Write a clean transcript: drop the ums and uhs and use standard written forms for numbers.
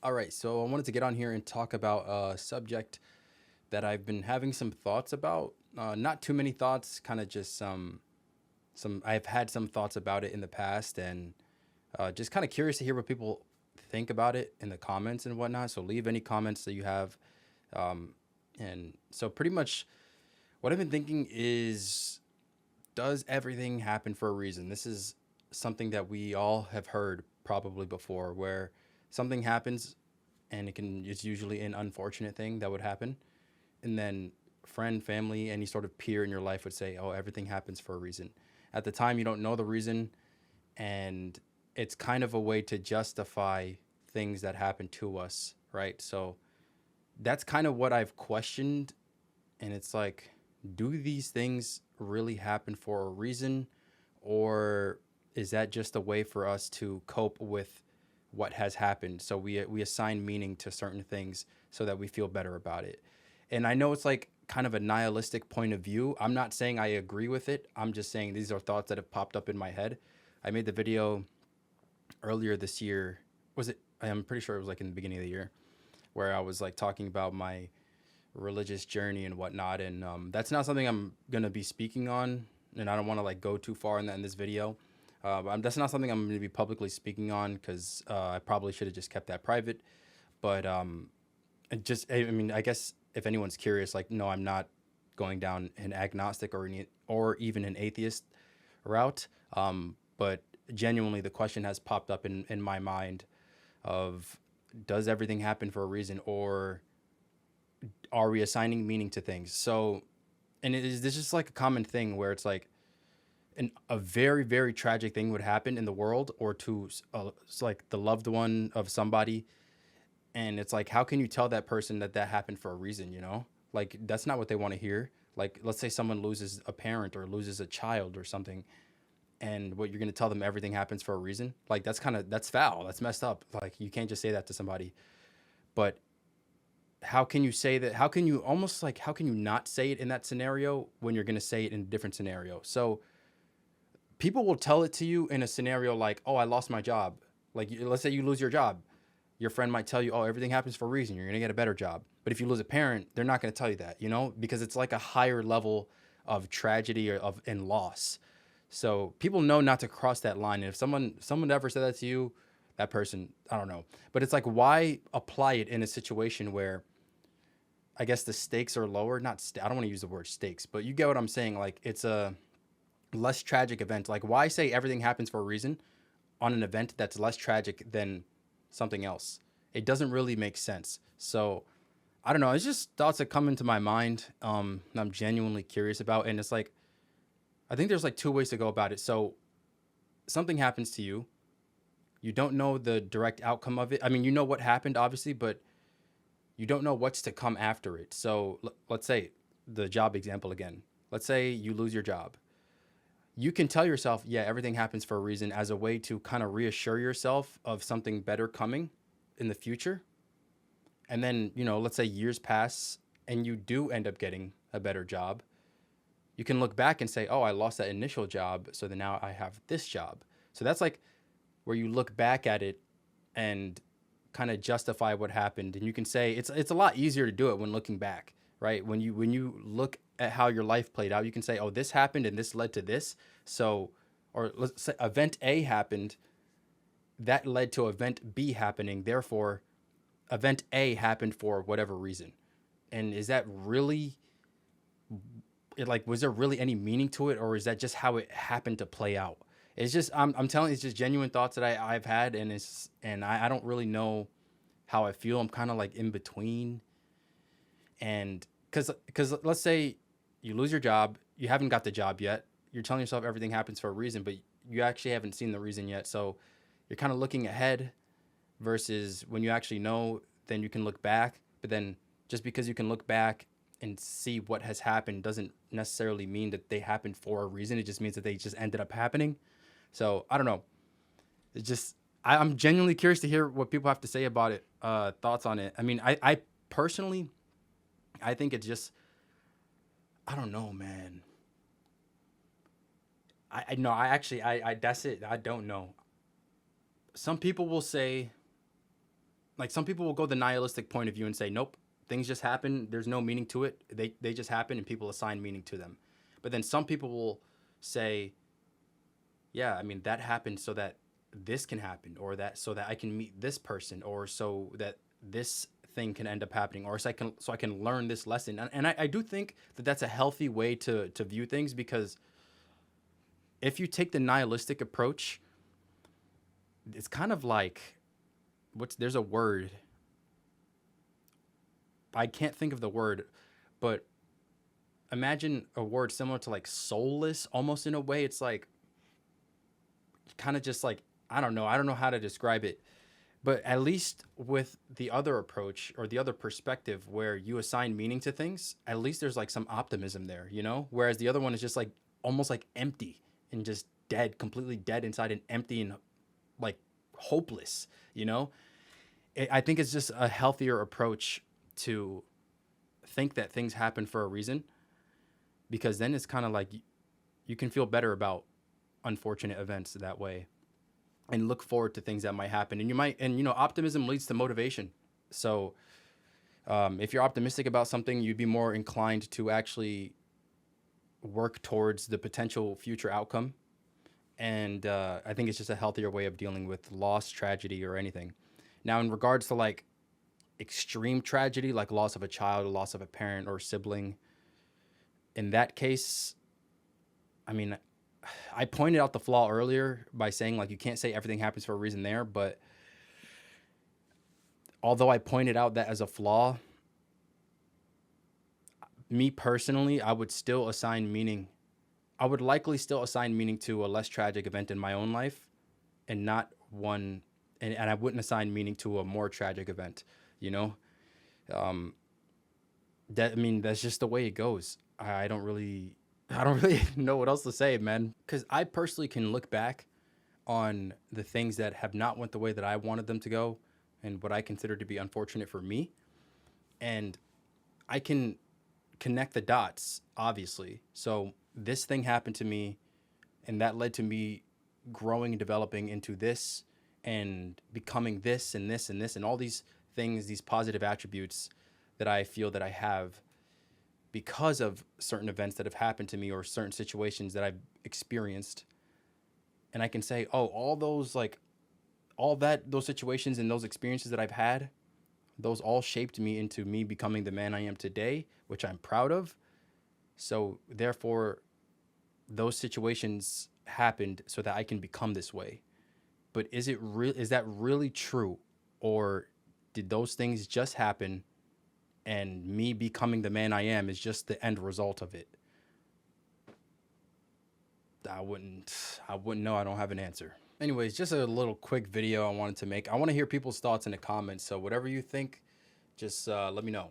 All right, so I wanted to get on here and talk about a subject that I've been having some thoughts about. Not too many thoughts, kind of just some. I've had some thoughts about it in the past, and just kind of curious to hear what people think about it in the comments and whatnot. So leave any comments that you have. Um, and so pretty much what I've been thinking is, does everything happen for a reason? This is something that we all have heard probably before, where something happens and it's usually an unfortunate thing that would happen, and then friend, family, any sort of peer in your life would say, oh, everything happens for a reason. At the time you don't know the reason, and it's kind of a way to justify things that happen to us, right? So that's kind of what I've questioned, and it's like, do these things really happen for a reason, or is that just a way for us to cope with what has happened? So we assign meaning to certain things so that we feel better about it. And I know it's like kind of a nihilistic point of view. I'm not saying I agree with it. I'm just saying these are thoughts that have popped up in my head. I made the video earlier this year. Was it? I'm pretty sure it was like in the beginning of the year, where I was like talking about my religious journey and whatnot. And that's not something I'm gonna be speaking on, and I don't want to like go too far in that in this video. That's not something I'm gonna be publicly speaking on because I probably should have just kept that private. But I mean, I guess if anyone's curious, like, no, I'm not going down an agnostic or even an atheist route. But genuinely, the question has popped up in my mind of, does everything happen for a reason, or are we assigning meaning to things? So, and it is this is like a common thing where it's like a very very tragic thing would happen in the world, or to it's like the loved one of somebody, and it's like, how can you tell that person that that happened for a reason? Like, that's not what they want to hear. Like, let's say someone loses a parent or loses a child or something, and what, you're going to tell them everything happens for a reason? Like, that's foul, that's messed up. Like, you can't just say that to somebody. But how can you say that? How can you almost like, how can you not say it in that scenario when you're going to say it in a different scenario? So people will tell it to you in a scenario like, oh, I lost my job. Like, let's say you lose your job, your friend might tell you, oh, everything happens for a reason, you're going to get a better job. But if you lose a parent, they're not going to tell you that, because it's like a higher level of tragedy or of and loss. So people know not to cross that line. And if someone ever said that to you, that person, I don't know. But it's like, why apply it in a situation where I guess the stakes are lower? Not I don't want to use the word stakes, but you get what I'm saying. Like, it's a less tragic event. Like, why say everything happens for a reason on an event that's less tragic than something else? It doesn't really make sense. So I don't know. It's just thoughts that come into my mind. I'm genuinely curious about, and it's like, I think there's like two ways to go about it. So something happens to you. You don't know the direct outcome of it. I mean, you know what happened, obviously, but you don't know what's to come after it. So let's say the job example again. Let's say you lose your job. You can tell yourself, yeah, everything happens for a reason, as a way to kind of reassure yourself of something better coming in the future. And then, let's say years pass and you do end up getting a better job. You can look back and say, oh, I lost that initial job, so then now I have this job. So that's like where you look back at it and kind of justify what happened. And you can say it's a lot easier to do it when looking back, right? When you look at how your life played out, you can say, oh, this happened and this led to this. So, or let's say event A happened, that led to event B happening. Therefore, event A happened for whatever reason. And is that really like, was there really any meaning to it, or is that just how it happened to play out? It's just, I'm telling you, it's just genuine thoughts that I've had, and I don't really know how I feel. I'm kind of like in between. And because let's say you lose your job, you haven't got the job yet. You're telling yourself everything happens for a reason, but you actually haven't seen the reason yet. So you're kind of looking ahead, versus when you actually know, then you can look back. But then, just because you can look back and see what has happened doesn't necessarily mean that they happened for a reason. It just means that they just ended up happening. So I don't know. It's just, I'm genuinely curious to hear what people have to say about it. Thoughts on it. I mean, I personally, I think it's just, I don't know, man. I no, I actually, I that's it. I don't know. Some people will say like some people will go the nihilistic point of view and say, nope, things just happen. There's no meaning to it. They just happen and people assign meaning to them. But then some people will say, yeah, I mean, that happened so that this can happen, or that so that I can meet this person, or so that this thing can end up happening, or so I can learn this lesson. And I do think that that's a healthy way to view things, because if you take the nihilistic approach, it's kind of like there's a word, I can't think of the word, but imagine a word similar to like soulless, almost in a way. It's like kind of just like, I don't know how to describe it, but at least with the other approach or the other perspective where you assign meaning to things, at least there's like some optimism there, you know? Whereas the other one is just like almost like empty and just dead, completely dead inside, and empty and like hopeless, you know? I think it's just a healthier approach to think that things happen for a reason, because then it's kind of like you can feel better about unfortunate events that way and look forward to things that might happen. And optimism leads to motivation. So if you're optimistic about something, you'd be more inclined to actually work towards the potential future outcome. And I think it's just a healthier way of dealing with loss, tragedy, or anything. Now, in regards to like extreme tragedy, like loss of a child, loss of a parent or sibling, in that case, I mean, I pointed out the flaw earlier by saying like you can't say everything happens for a reason there, but although I pointed out that as a flaw, me personally, I would still assign meaning. I would likely still assign meaning to a less tragic event in my own life, and not one, and I wouldn't assign meaning to a more tragic event, you know? Um, I mean, that's just the way it goes. I don't really, I don't really know what else to say, man. Because I personally can look back on the things that have not went the way that I wanted them to go, and what I consider to be unfortunate for me, and I can connect the dots, obviously. So this thing happened to me, and that led to me growing and developing into this, and becoming this and this and this and all these things, these positive attributes that I feel that I have because of certain events that have happened to me or certain situations that I've experienced. And I can say, oh, all those like all that those situations and those experiences that I've had, those all shaped me into me becoming the man I am today, which I'm proud of. So therefore, those situations happened so that I can become this way. But is that really true, or did those things just happen and me becoming the man I am is just the end result of it? I wouldn't know. I don't have an answer. Anyways, just a little quick video I wanted to make. I want to hear people's thoughts in the comments. So whatever you think, just let me know.